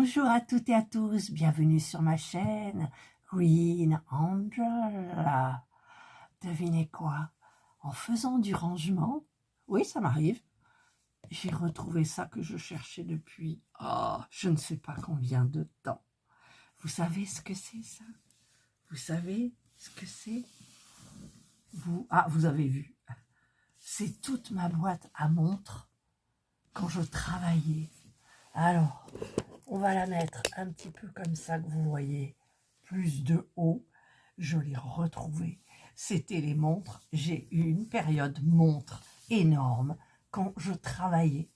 Bonjour à toutes et à tous, bienvenue sur ma chaîne Green Angel. Devinez quoi? En faisant du rangement, oui ça m'arrive, j'ai retrouvé ça que je cherchais depuis, je ne sais pas combien de temps. Vous savez ce que c'est ça? Vous savez ce que c'est? Vous avez vu. C'est toute ma boîte à montres quand je travaillais. Alors, on va la mettre un petit peu comme ça que vous voyez, plus de haut. Je l'ai retrouvée. C'était les montres. J'ai eu une période montre énorme quand je travaillais.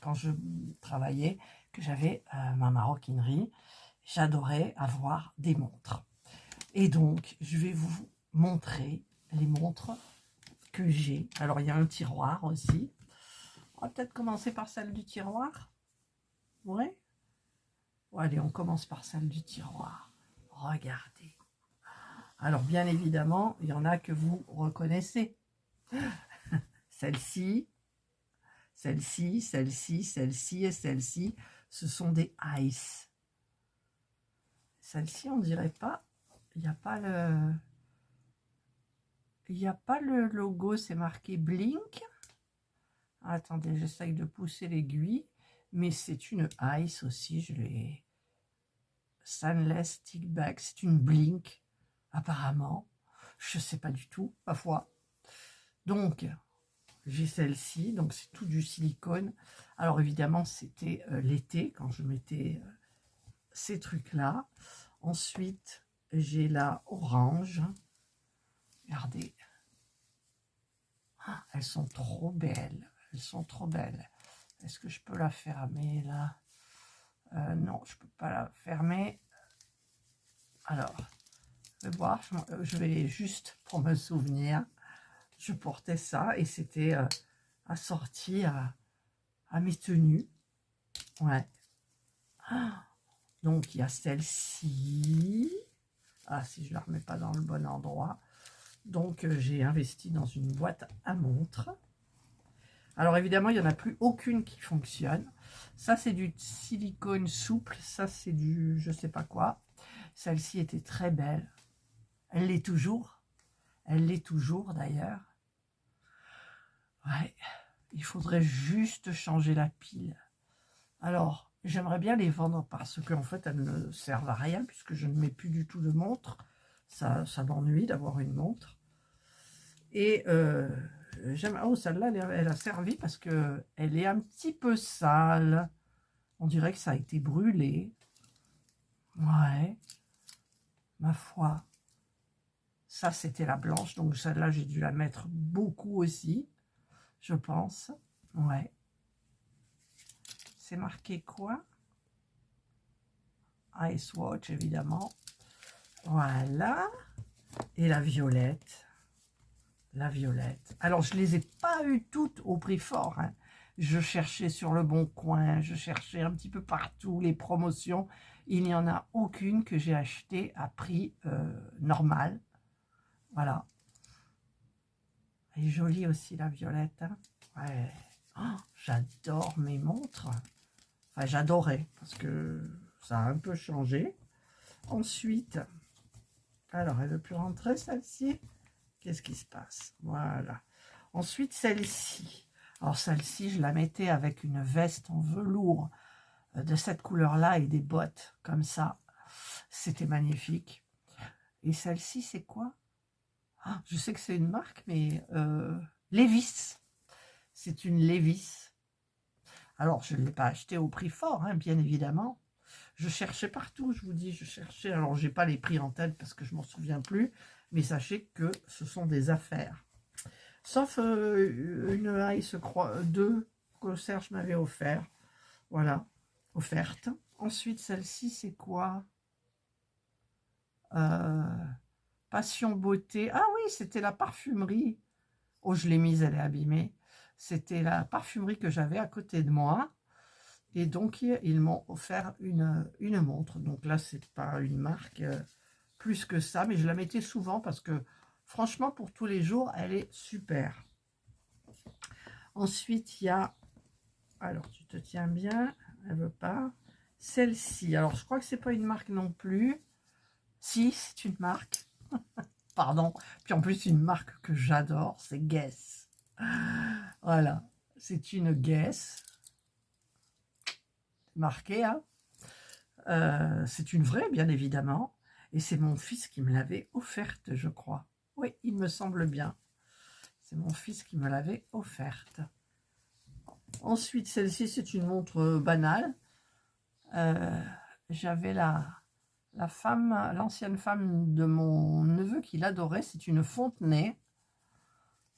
Que j'avais ma maroquinerie, j'adorais avoir des montres. Et donc, je vais vous montrer les montres que j'ai. Alors, il y a un tiroir aussi. On va peut-être commencer par celle du tiroir. Ouais. Bon, allez, on commence par celle du tiroir. Regardez. Alors, bien évidemment, il y en a que vous reconnaissez. Celle-ci, celle-ci, celle-ci, celle-ci et celle-ci, ce sont des Ice. Celle-ci, on dirait pas, il n'y a pas le logo, c'est marqué Blink. Attendez, j'essaye de pousser l'aiguille, mais c'est une Ice aussi, je l'ai... Stainless Stick Bag, c'est une Blink, apparemment. Je ne sais pas du tout, ma foi. Donc, j'ai celle-ci, donc c'est tout du silicone. Alors évidemment, c'était l'été, quand je mettais ces trucs-là. Ensuite, j'ai la orange. Regardez. Ah, elles sont trop belles. Elles sont trop belles. Est-ce que je peux la fermer, là? Non, je ne peux pas la fermer. Alors, je vais voir. Je vais juste, pour me souvenir, je portais ça et c'était assorti à mes tenues. Ouais. Donc, il y a celle-ci. Ah, si je ne la remets pas dans le bon endroit. Donc, j'ai investi dans une boîte à montres. Alors, évidemment, il n'y en a plus aucune qui fonctionne. Ça, c'est du silicone souple. Ça, c'est du je ne sais pas quoi. Celle-ci était très belle. Elle l'est toujours. Elle l'est toujours, d'ailleurs. Ouais. Il faudrait juste changer la pile. Alors, j'aimerais bien les vendre parce qu'en fait, elles ne servent à rien puisque je ne mets plus du tout de montre. Ça m'ennuie d'avoir une montre. Et oh, celle-là, elle a servi parce qu'elle est un petit peu sale. On dirait que ça a été brûlé. Ouais, ma foi. Ça, c'était la blanche. Donc, celle-là, j'ai dû la mettre beaucoup aussi, je pense. Ouais. C'est marqué quoi? Ice Watch, évidemment. Voilà. Et la violette. La violette. Alors, je ne les ai pas eues toutes au prix fort. Hein. Je cherchais sur le Bon Coin, je cherchais un petit peu partout les promotions. Il n'y en a aucune que j'ai achetée à prix normal. Voilà. Elle est jolie aussi, la violette. Hein. Ouais. Oh, j'adore mes montres. Enfin, j'adorais parce que ça a un peu changé. Ensuite, alors, elle ne veut plus rentrer, celle-ci. Qu'est-ce qui se passe? Voilà. Ensuite, celle-ci. Alors, celle-ci, je la mettais avec une veste en velours de cette couleur-là et des bottes comme ça. C'était magnifique. Et celle-ci, c'est quoi? Je sais que c'est une marque, mais Levi's. C'est une Levi's. Alors, je ne l'ai pas acheté au prix fort, hein, bien évidemment. Je cherchais partout, je vous dis, je cherchais. Alors, j'ai pas les prix en tête parce que je m'en souviens plus. Mais sachez que ce sont des affaires. Sauf une Ice 2 que Serge m'avait offert. Voilà, offerte. Ensuite, celle-ci, c'est quoi? Passion Beauté. Ah oui, c'était la parfumerie. Oh, je l'ai mise, elle est abîmée. C'était la parfumerie que j'avais à côté de moi. Et donc, ils m'ont offert une montre. Donc là, c'est pas une marque plus que ça, mais je la mettais souvent parce que, franchement, pour tous les jours, elle est super. Ensuite, il y a... Alors, tu te tiens bien, elle veut pas. Celle-ci, alors je crois que c'est pas une marque non plus. Si, c'est une marque. Pardon. Puis en plus, une marque que j'adore, c'est Guess. Voilà, c'est une Guess. Marquée, hein. C'est une vraie, bien évidemment. Et c'est mon fils qui me l'avait offerte, je crois. Oui, il me semble bien. C'est mon fils qui me l'avait offerte. Ensuite, celle-ci, c'est une montre banale. J'avais l'ancienne femme de mon neveu qui l'adorait. C'est une Fontenay.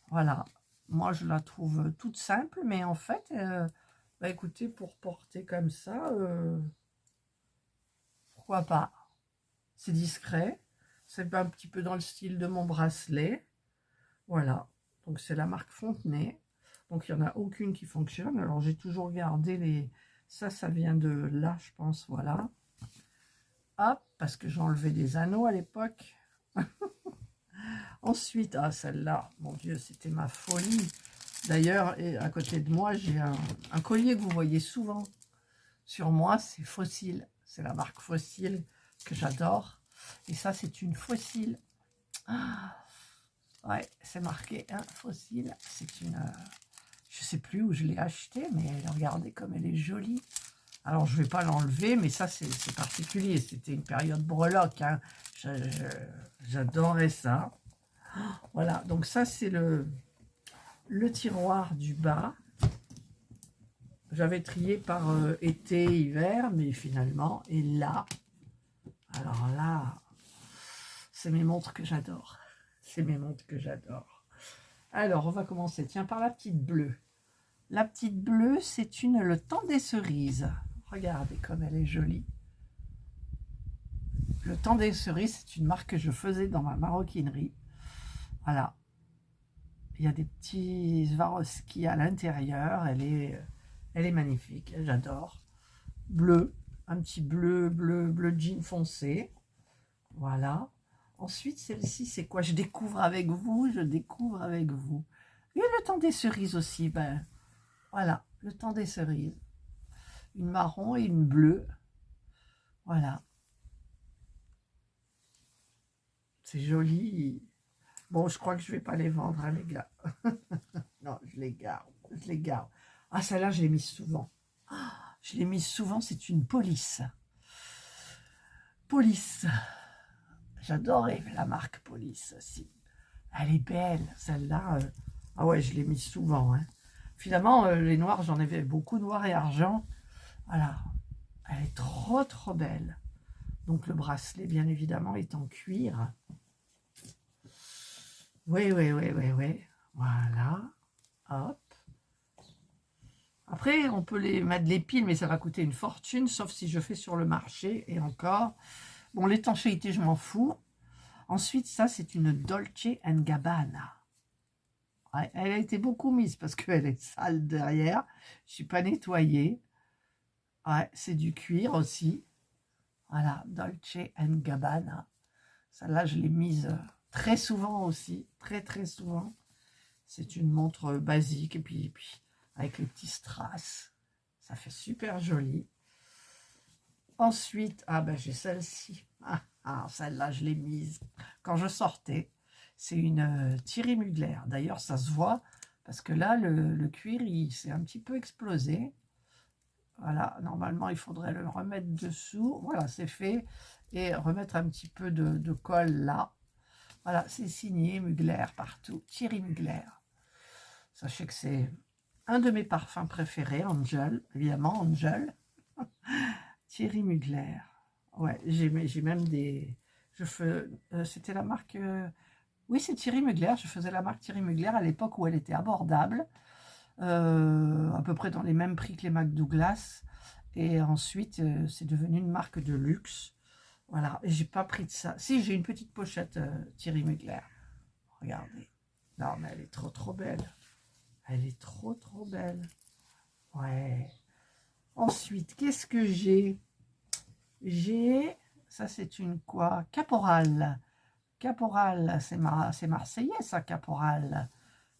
Voilà. Moi, je la trouve toute simple, mais en fait, bah, écoutez, pour porter comme ça, pourquoi pas? C'est discret. C'est un petit peu dans le style de mon bracelet. Voilà. Donc, c'est la marque Fontenay. Donc, il n'y en a aucune qui fonctionne. Alors, j'ai toujours gardé les... Ça vient de là, je pense. Voilà. Hop, parce que j'enlevais des anneaux à l'époque. Ensuite, ah, celle-là, mon Dieu, c'était ma folie. D'ailleurs, à côté de moi, j'ai un collier que vous voyez souvent sur moi. C'est Fossil. C'est la marque Fossil que j'adore. Et ça, c'est une Fossil. Ah, ouais, c'est marqué, hein, Fossil. C'est une... je sais plus où je l'ai acheté, mais regardez comme elle est jolie. Alors, je ne vais pas l'enlever, mais ça, c'est particulier. C'était une période breloque. Hein. J'adorais ça. Voilà, donc ça, c'est le tiroir du bas. J'avais trié par été, hiver, mais finalement, et là, alors là, c'est mes montres que j'adore. C'est mes montres que j'adore. Alors, on va commencer, tiens, par la petite bleue. La petite bleue, c'est le temps des cerises. Regardez comme elle est jolie. Le temps des cerises, c'est une marque que je faisais dans ma maroquinerie. Voilà. Il y a des petits Swarovski à l'intérieur. Elle est magnifique. J'adore. Bleu. Un petit bleu jean foncé. Voilà. Ensuite, celle-ci, c'est quoi? Je découvre avec vous. Je découvre avec vous. Et le temps des cerises aussi. Ben, voilà. Le temps des cerises. Une marron et une bleue. Voilà. C'est joli. Bon, je crois que je ne vais pas les vendre, hein, les gars. Non, je les garde. Je les garde. Ah, celle-là, je l'ai mise souvent. Je l'ai mise souvent, c'est une Police. Police. J'adorais la marque Police aussi. Elle est belle, celle-là. Ah ouais, je l'ai mise souvent. Hein. Finalement, les noirs, j'en avais beaucoup, noir et argent. Voilà. Elle est trop, trop belle. Donc, le bracelet, bien évidemment, est en cuir. Oui. Voilà. Hop. Après, on peut les mettre les piles, mais ça va coûter une fortune, sauf si je fais sur le marché. Et encore, bon, l'étanchéité, je m'en fous. Ensuite, ça, c'est une Dolce & Gabbana. Ouais, elle a été beaucoup mise parce qu'elle est sale derrière. Je ne suis pas nettoyée. Ouais, c'est du cuir aussi. Voilà, Dolce & Gabbana. Celle-là, je l'ai mise très souvent aussi. Très, très souvent. C'est une montre basique. Et puis avec les petits strass. Ça fait super joli. Ensuite, ah ben j'ai celle-ci. Ah, celle-là, je l'ai mise quand je sortais. C'est une Thierry Mugler. D'ailleurs, ça se voit parce que là, le cuir, il s'est un petit peu explosé. Voilà, normalement, il faudrait le remettre dessous. Voilà, c'est fait. Et remettre un petit peu de colle là. Voilà, c'est signé Mugler partout. Thierry Mugler. Sachez que c'est un de mes parfums préférés, Angel, évidemment, Angel. Thierry Mugler. Ouais, j'ai même des... c'était la marque... oui, c'est Thierry Mugler. Je faisais la marque Thierry Mugler à l'époque où elle était abordable. À peu près dans les mêmes prix que les Mac Douglas. Et ensuite, c'est devenu une marque de luxe. Voilà, et j'ai pas pris de ça. Si, j'ai une petite pochette Thierry Mugler. Regardez. Non, mais elle est trop, trop belle. Elle est trop, trop belle. Ouais. Ensuite, qu'est-ce que j'ai? J'ai... Ça, c'est une quoi? Caporal. Caporal, c'est marseillais, ça, Caporal.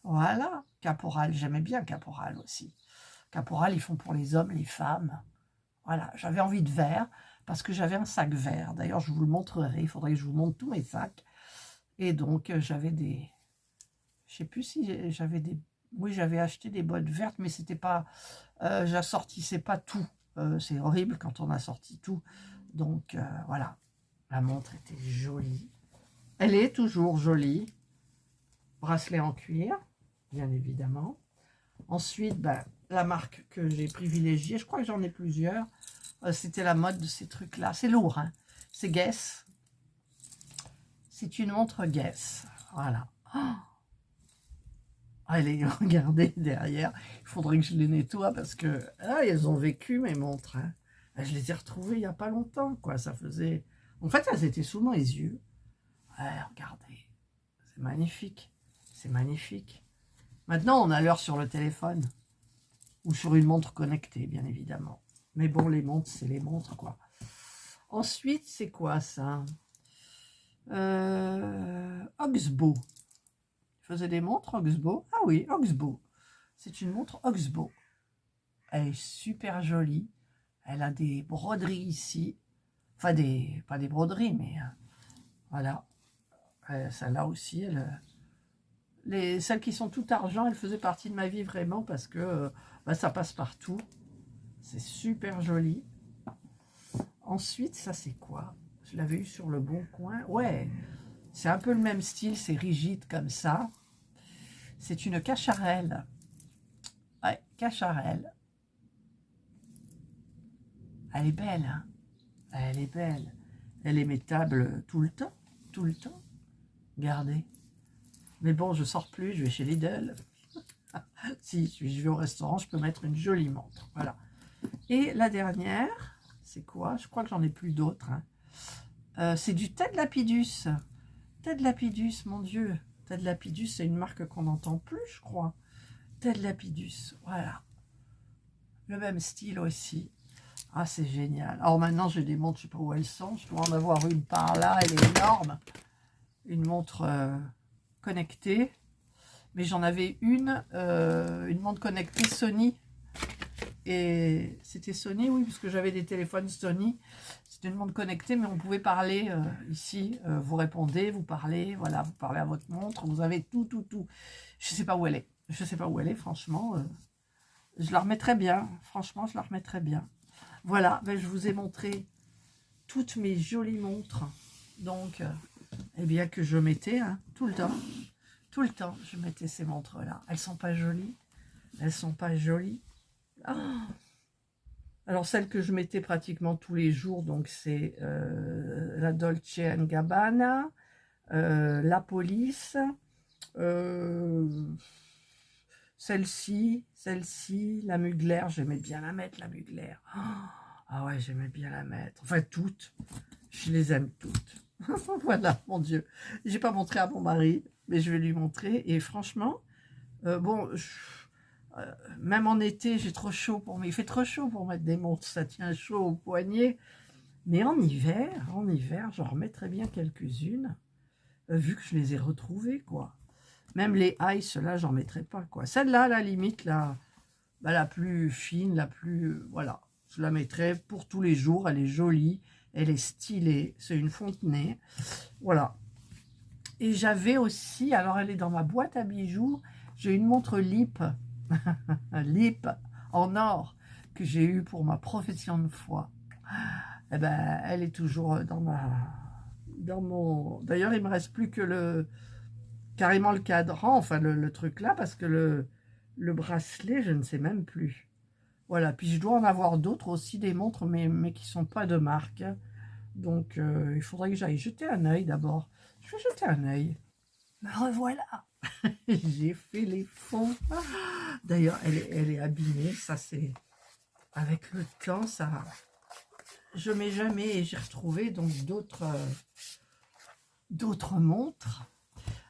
Voilà. Caporal, j'aimais bien Caporal aussi. Caporal, ils font pour les hommes, les femmes. Voilà, j'avais envie de vert parce que j'avais un sac vert. D'ailleurs, je vous le montrerai. Il faudrait que je vous montre tous mes sacs. Et donc, j'avais des... Je sais plus si j'avais des... Oui, j'avais acheté des bottes vertes, mais c'était pas... j'assortissais pas tout. C'est horrible quand on a sorti tout. Donc, voilà. La montre était jolie. Elle est toujours jolie. Bracelet en cuir, bien évidemment. Ensuite, ben, la marque que j'ai privilégiée, je crois que j'en ai plusieurs. C'était la mode de ces trucs-là. C'est lourd, hein. C'est Guess. C'est une montre Guess. Voilà. Oh, allez, regardez derrière. Il faudrait que je les nettoie parce que elles ont vécu mes montres. Hein. Je les ai retrouvées il n'y a pas longtemps, quoi. Ça faisait... En fait, elles étaient sous mes yeux. Ouais, regardez. C'est magnifique. C'est magnifique. Maintenant, on a l'heure sur le téléphone. Ou sur une montre connectée, bien évidemment. Mais bon, les montres, c'est les montres, quoi. Ensuite, c'est quoi, ça? Oxbow. Je faisais des montres Oxbow. Ah oui, Oxbow. C'est une montre Oxbow. Elle est super jolie. Elle a des broderies ici. Enfin, pas des broderies, mais voilà. Celle-là aussi, celles qui sont tout argent, elles faisaient partie de ma vie vraiment parce que bah, ça passe partout. C'est super joli. Ensuite, ça c'est quoi? Je l'avais eu sur le Bon Coin. Ouais, c'est un peu le même style, c'est rigide comme ça. C'est une Cacharel. Ouais, Cacharel. Elle est belle, hein? Elle est belle. Elle est métable tout le temps. Tout le temps. Regardez. Mais bon, je sors plus, je vais chez Lidl. Si je vais au restaurant, je peux mettre une jolie montre. Voilà. Et la dernière, c'est quoi? Je crois que j'en ai plus d'autres. Hein. C'est du Ted Lapidus. Ted Lapidus, mon Dieu. Ted Lapidus, c'est une marque qu'on n'entend plus, je crois. Ted Lapidus, voilà. Le même style aussi. Ah, c'est génial. Alors maintenant, j'ai des montres, je ne sais pas où elles sont. Je dois en avoir une par là, elle est énorme. Une montre connectée. Mais j'en avais une montre connectée Sony. Et c'était Sony, oui, parce que j'avais des téléphones Sony. C'était une montre connectée, mais on pouvait parler ici. Vous répondez, vous parlez, voilà, vous parlez à votre montre. Vous avez tout, tout, tout. Je ne sais pas où elle est. Je ne sais pas où elle est, franchement. Je la remettrai bien. Franchement, je la remettrai bien. Voilà, ben, je vous ai montré toutes mes jolies montres. Donc, eh bien, que je mettais hein, tout le temps. Tout le temps, je mettais ces montres-là. Elles sont pas jolies. Elles sont pas jolies. Oh, alors, celle que je mettais pratiquement tous les jours, donc c'est la Dolce & Gabbana, la Police, celle-ci, la Mugler, j'aimais bien la mettre, la Mugler. Oh, ah ouais, j'aimais bien la mettre. Enfin, toutes. Je les aime toutes. Voilà, mon Dieu. J'ai pas montré à mon mari, mais je vais lui montrer. Et franchement, bon... même en été, j'ai trop chaud pour il fait trop chaud pour mettre des montres, ça tient chaud au poignet. Mais en hiver, j'en remettrais bien quelques-unes, vu que je les ai retrouvées, quoi. Même les Ice, là, j'en mettrais pas, quoi. Celle-là, à la limite, la plus fine, la plus... voilà, je la mettrais pour tous les jours. Elle est jolie, elle est stylée, c'est une Fontenay. Voilà. Et j'avais aussi, alors elle est dans ma boîte à bijoux, j'ai une montre Lip. Lip en or que j'ai eu pour ma profession de foi. Eh ben, elle est toujours dans mon... D'ailleurs, il me reste plus que carrément le cadran, enfin le truc là, parce que le bracelet, je ne sais même plus. Voilà, puis je dois en avoir d'autres aussi, des montres, mais qui sont pas de marque. Donc, il faudrait que j'aille jeter un œil d'abord. Je vais jeter un œil. Me revoilà. J'ai fait les fonds. D'ailleurs, elle est abîmée. Ça, c'est... Avec le temps, ça... Je mets jamais et j'ai retrouvé donc d'autres montres.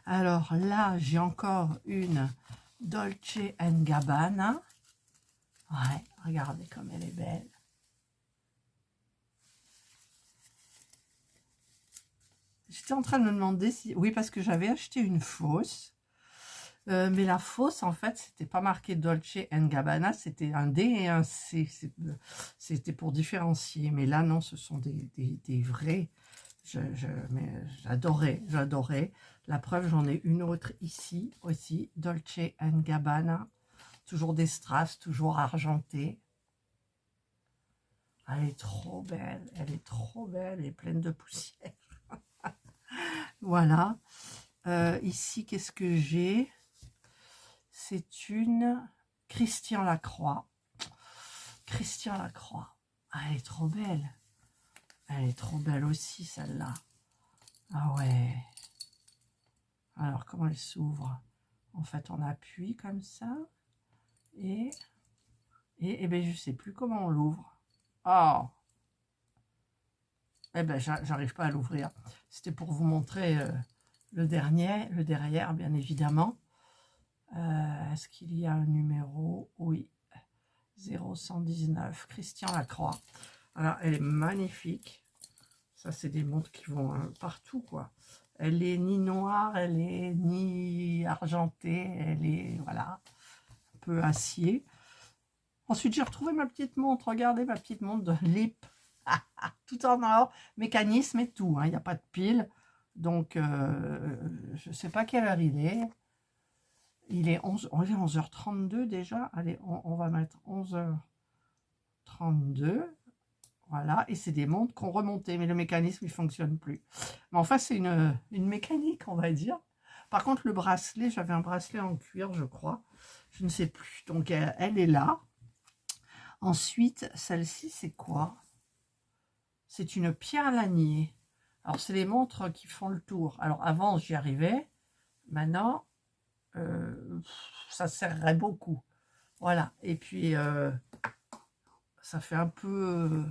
Alors là, j'ai encore une Dolce & Gabbana. Ouais, regardez comme elle est belle. J'étais en train de me demander si... Oui, parce que j'avais acheté une fausse. Mais la fausse, en fait, c'était pas marqué Dolce Gabbana, c'était un D et un C. C'était pour différencier. Mais là, non, ce sont des vrais. Mais j'adorais, j'adorais. La preuve, j'en ai une autre ici aussi, Dolce Gabbana. Toujours des strass, toujours argentée. Elle est trop belle, elle est trop belle, elle est pleine de poussière. Voilà. Ici, qu'est-ce que j'ai? C'est une Christian Lacroix. Christian Lacroix. Ah, elle est trop belle. Elle est trop belle aussi, celle-là. Ah ouais. Alors, comment elle s'ouvre? En fait, on appuie comme ça. Et ben, je sais plus comment on l'ouvre. Oh. Eh ben, j'arrive pas à l'ouvrir. C'était pour vous montrer le derrière, bien évidemment. Est-ce qu'il y a un numéro? Oui. 0119. Christian Lacroix. Alors, elle est magnifique. Ça, c'est des montres qui vont partout, quoi. Elle est ni noire, elle est ni argentée, elle est, voilà, un peu acier. Ensuite, j'ai retrouvé ma petite montre. Regardez ma petite montre de Lip. Tout en or, mécanisme et tout. Il n'y a pas de pile. Donc, je ne sais pas quelle heure il est. Il est 11h32 déjà. Allez, on va mettre 11h32. Voilà, et c'est des montres qu'on remontait, mais le mécanisme, il ne fonctionne plus. Mais enfin, c'est une mécanique, on va dire. Par contre, le bracelet, j'avais un bracelet en cuir, je crois. Je ne sais plus. Donc, elle est là. Ensuite, celle-ci, c'est quoi? C'est une Pierre Lanier. Alors, c'est les montres qui font le tour. Alors, avant, j'y arrivais. Maintenant, ça serrerait beaucoup. Voilà. Et puis, ça fait un peu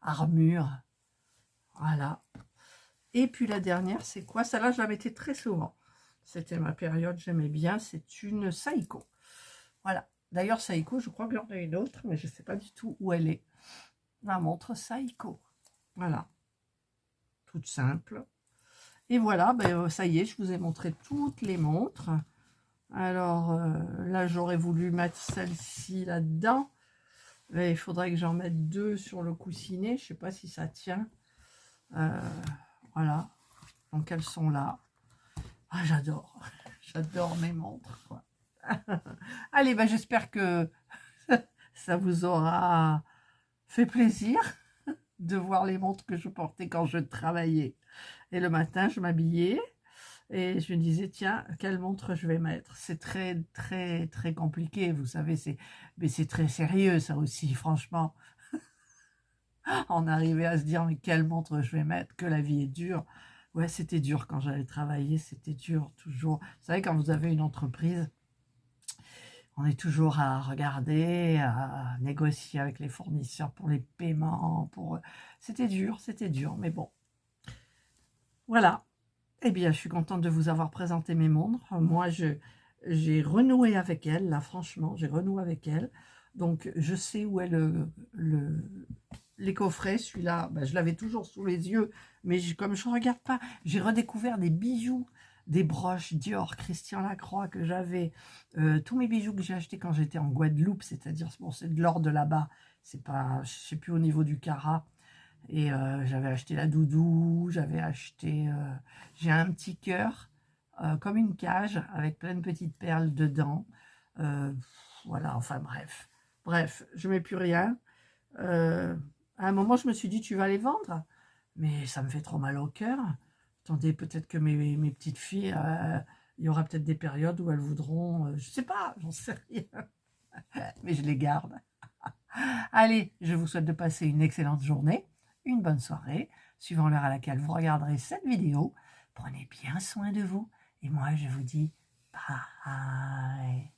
armure. Voilà. Et puis, la dernière, c'est quoi? Celle-là, je la mettais très souvent. C'était ma période, j'aimais bien. C'est une Seiko. Voilà. D'ailleurs, Seiko, je crois que j'en ai une autre, mais je ne sais pas du tout où elle est. Ma montre Seiko. Voilà. Toute simple. Et voilà, ben, ça y est, je vous ai montré toutes les montres. Alors, là, j'aurais voulu mettre celle-ci là-dedans. Il faudrait que j'en mette deux sur le coussinet. Je ne sais pas si ça tient. Voilà. Donc, elles sont là. Ah, j'adore. J'adore mes montres, quoi. Allez, ben, j'espère que ça vous aura fait plaisir de voir les montres que je portais quand je travaillais. Et le matin, je m'habillais et je me disais, tiens, quelle montre je vais mettre? C'est très, très, très compliqué, vous savez, mais c'est très sérieux, ça aussi, franchement. On arrivait à se dire, mais quelle montre je vais mettre? Que la vie est dure. Ouais, c'était dur quand j'allais travailler, c'était dur, toujours. Vous savez, quand vous avez une entreprise, on est toujours à regarder, à négocier avec les fournisseurs pour les paiements. C'était dur, mais bon. Voilà. Eh bien, je suis contente de vous avoir présenté mes montres. Moi, j'ai renoué avec elles, là, franchement, j'ai renoué avec elles. Donc, je sais où est les coffrets. Celui-là, ben, je l'avais toujours sous les yeux, mais comme je ne regarde pas, j'ai redécouvert des bijoux, des broches Dior, Christian Lacroix que j'avais. Tous mes bijoux que j'ai achetés quand j'étais en Guadeloupe, c'est-à-dire, bon, c'est de l'or de là-bas. C'est pas, je ne sais plus au niveau du carat. Et j'avais acheté la doudou, j'avais acheté... j'ai un petit cœur, comme une cage, avec plein de petites perles dedans. Voilà, enfin bref. Bref, je ne mets plus rien. À un moment, je me suis dit, tu vas les vendre? Mais ça me fait trop mal au cœur. Attendez, peut-être que mes petites filles, il y aura peut-être des périodes où elles voudront... je ne sais pas, j'en sais rien. Mais je les garde. Allez, je vous souhaite de passer une excellente journée, une bonne soirée, suivant l'heure à laquelle vous regarderez cette vidéo. Prenez bien soin de vous et moi je vous dis bye.